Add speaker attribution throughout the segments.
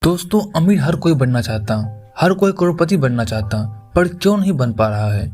Speaker 1: दोस्तों, अमीर हर कोई बनना चाहता, हर कोई करोड़पति बनना चाहता, पर क्यों नहीं बन पा रहा है।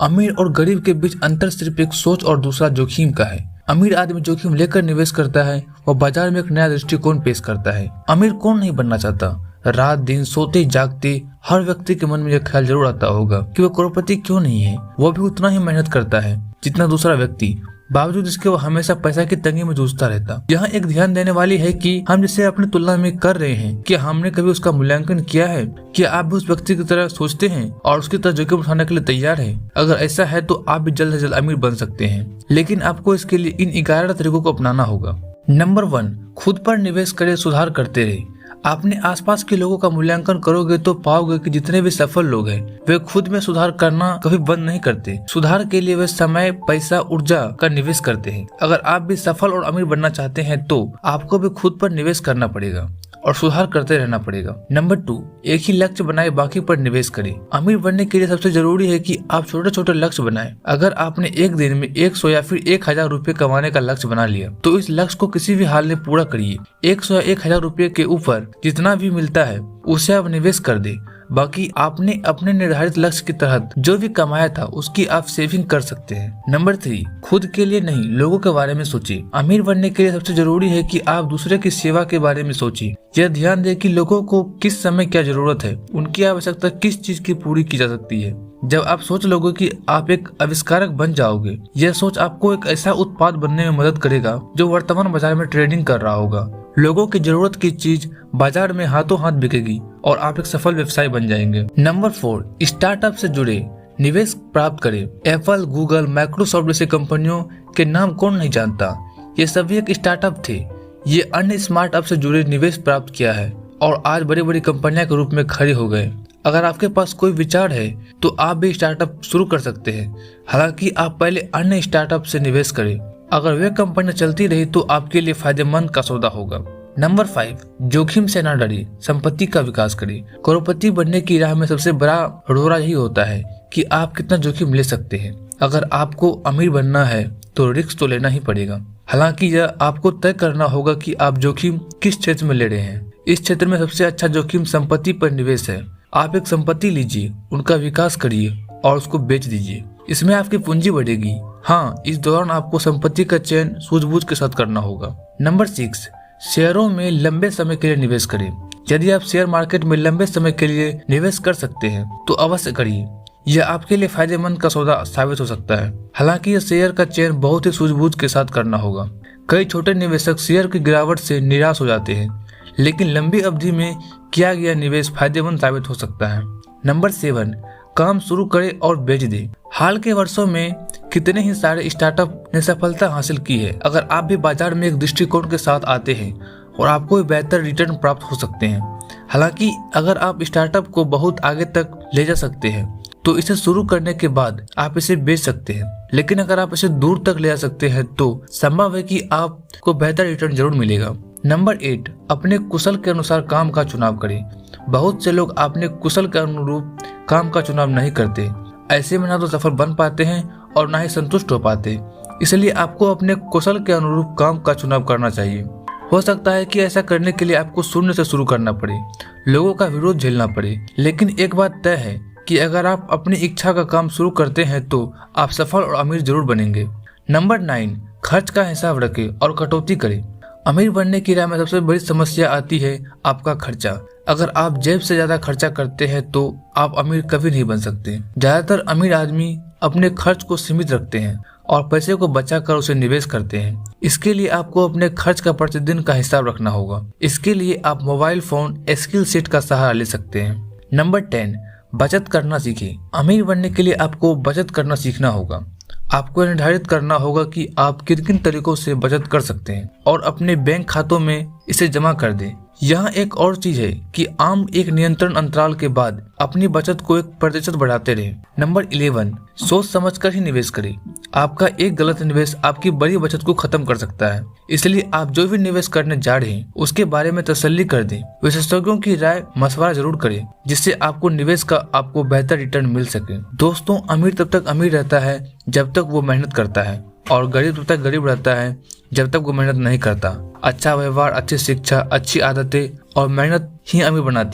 Speaker 1: अमीर और गरीब के बीच अंतर सिर्फ एक सोच और दूसरा जोखिम का है। अमीर आदमी जोखिम लेकर निवेश करता है, वह बाजार में एक नया दृष्टिकोण पेश करता है। अमीर कौन नहीं बनना चाहता। रात दिन सोते जागते हर व्यक्ति के मन में यह ख्याल जरूर आता होगा कि वह करोड़पति क्यों नहीं है। वह भी उतना ही मेहनत करता है जितना दूसरा व्यक्ति, बावजूद इसके वो हमेशा पैसा की तंगी में जूझता रहता। यहाँ एक ध्यान देने वाली है कि हम जिसे अपनी तुलना में कर रहे हैं, क्या हमने कभी उसका मूल्यांकन किया है? क्या आप भी उस व्यक्ति की तरह सोचते हैं और उसकी तरह जोखिम उठाने के लिए तैयार हैं? अगर ऐसा है तो आप भी जल्द से जल्द अमीर बन सकते हैं, लेकिन आपको इसके लिए इन 11 तरीकों को अपनाना होगा। नंबर 1, खुद पर निवेश करें, सुधार करते रहे। अपने आसपास के लोगों का मूल्यांकन करोगे तो पाओगे कि जितने भी सफल लोग हैं वे खुद में सुधार करना कभी बंद नहीं करते। सुधार के लिए वे समय, पैसा, ऊर्जा का निवेश करते हैं। अगर आप भी सफल और अमीर बनना चाहते हैं तो आपको भी खुद पर निवेश करना पड़ेगा और सुधार करते रहना पड़ेगा। नंबर 2, एक ही लक्ष्य बनाए, बाकी पर निवेश करें। अमीर बनने के लिए सबसे जरूरी है कि आप छोटे छोटे लक्ष्य बनाएं। अगर आपने एक दिन में 100 या फिर 1000 रुपए कमाने का लक्ष्य बना लिया तो इस लक्ष्य को किसी भी हाल में पूरा करिए। 100 या 1000 रुपए के ऊपर जितना भी मिलता है उसे आप निवेश कर दे। बाकी आपने अपने निर्धारित लक्ष्य के तहत जो भी कमाया था उसकी आप सेविंग कर सकते हैं। नंबर 3, खुद के लिए नहीं, लोगों के बारे में सोचिए। अमीर बनने के लिए सबसे जरूरी है कि आप दूसरे की सेवा के बारे में सोचिए। यह ध्यान दें कि लोगों को किस समय क्या जरूरत है, उनकी आवश्यकता किस चीज की पूरी की जा सकती है। जब आप सोच लोगे कि आप एक आविष्कारक बन जाओगे, यह सोच आपको एक ऐसा उत्पाद बनने में मदद करेगा जो वर्तमान बाजार में ट्रेडिंग कर रहा होगा। लोगों की जरूरत की चीज बाजार में हाथों हाथ बिकेगी और आप एक सफल व्यवसाय बन जाएंगे। नंबर 4, स्टार्टअप से जुड़े निवेश प्राप्त करें। एप्पल, गूगल, माइक्रोसॉफ्ट जैसे कंपनियों के नाम कौन नहीं जानता। ये सभी एक स्टार्टअप थे। ये अन्य स्टार्टअप से जुड़े निवेश प्राप्त किया है और आज बड़ी बड़ी कंपनियां के रूप में खड़े हो गए। अगर आपके पास कोई विचार है तो आप भी स्टार्टअप शुरू कर सकते हैं। हालांकि आप पहले अन्य स्टार्टअप से निवेश करें। अगर वे कंपनियां चलती रही तो आपके लिए फायदेमंद का सौदा होगा। नंबर 5, जोखिम से न डरिए, संपत्ति का विकास करिए। करोड़पति बनने की राह में सबसे बड़ा रोड़ा यही होता है कि आप कितना जोखिम ले सकते हैं। अगर आपको अमीर बनना है तो रिस्क तो लेना ही पड़ेगा। हालांकि यह आपको तय करना होगा कि आप जोखिम किस क्षेत्र में ले रहे हैं। इस क्षेत्र में सबसे अच्छा जोखिम संपत्ति पर निवेश है। आप एक संपत्ति लीजिए, उनका विकास करिए और उसको बेच दीजिए। इसमें आपकी पूंजी बढ़ेगी। हाँ, इस दौरान आपको संपत्ति का चयन सूझबूझ के साथ करना होगा। नंबर 6, शेयरों में लंबे समय के लिए निवेश करें। यदि आप शेयर मार्केट में लंबे समय के लिए निवेश कर सकते हैं तो अवश्य करिए। यह आपके लिए फायदेमंद का सौदा साबित हो सकता है। हालांकि यह शेयर का चयन बहुत ही सूझबूझ के साथ करना होगा। कई छोटे निवेशक शेयर की गिरावट से निराश हो जाते हैं, लेकिन लंबी अवधि में किया गया निवेश फायदेमंद साबित हो सकता है। नंबर 7, काम शुरू करें और बेच दें। हाल के वर्षों में कितने ही सारे स्टार्टअप ने सफलता हासिल की है। अगर आप भी बाजार में एक दृष्टिकोण के साथ आते हैं और आपको बेहतर रिटर्न प्राप्त हो सकते हैं। हालांकि अगर आप स्टार्टअप को बहुत आगे तक ले जा सकते हैं तो इसे शुरू करने के बाद आप इसे बेच सकते हैं, लेकिन अगर आप इसे दूर तक ले जा सकते हैं तो संभव है कि आपको बेहतर रिटर्न जरूर मिलेगा। नंबर 8, अपने कुशल के अनुसार काम का चुनाव करें। बहुत से लोग अपने कुशल के अनुरूप काम का चुनाव नहीं करते। ऐसे में ना तो सफल बन पाते हैं और ना ही संतुष्ट हो पाते। इसलिए आपको अपने कुशल के अनुरूप काम का चुनाव करना चाहिए। हो सकता है कि ऐसा करने के लिए आपको शून्य से शुरू करना पड़े, लोगों का विरोध झेलना पड़े, लेकिन एक बात तय है कि अगर आप अपनी इच्छा का काम शुरू करते हैं तो आप सफल और अमीर जरूर बनेंगे। नंबर 9, खर्च का हिसाब रखें और कटौती करें। अमीर बनने की राह में सबसे बड़ी समस्या आती है आपका खर्चा। अगर आप जेब से ज्यादा खर्चा करते हैं तो आप अमीर कभी नहीं बन सकते। ज्यादातर अमीर आदमी अपने खर्च को सीमित रखते हैं और पैसे को बचाकर उसे निवेश करते हैं। इसके लिए आपको अपने खर्च का प्रतिदिन का हिसाब रखना होगा। इसके लिए आप मोबाइल फोन स्किल सेट का सहारा ले सकते हैं। नंबर 10, बचत करना सीखें। अमीर बनने के लिए आपको बचत करना सीखना होगा। आपको निर्धारित करना होगा कि आप किन किन तरीकों से बचत कर सकते हैं और अपने बैंक खातों में इसे जमा कर दें। यहाँ एक और चीज है कि आम एक नियंत्रण अंतराल के बाद अपनी बचत को 1% बढ़ाते रहें। नंबर 11, सोच समझकर ही निवेश करें। आपका एक गलत निवेश आपकी बड़ी बचत को खत्म कर सकता है। इसलिए आप जो भी निवेश करने जा रहे हैं उसके बारे में तसल्ली कर दें। विशेषज्ञों की राय मशवरा जरूर करें जिससे आपको निवेश का आपको बेहतर रिटर्न मिल सके। दोस्तों, अमीर तब तक अमीर रहता है जब तक वो मेहनत करता है और गरीब तब तक गरीब रहता है जब तक वो मेहनत नहीं करता। अच्छा व्यवहार, अच्छी शिक्षा, अच्छी आदतें और मेहनत ही अमीर बनाती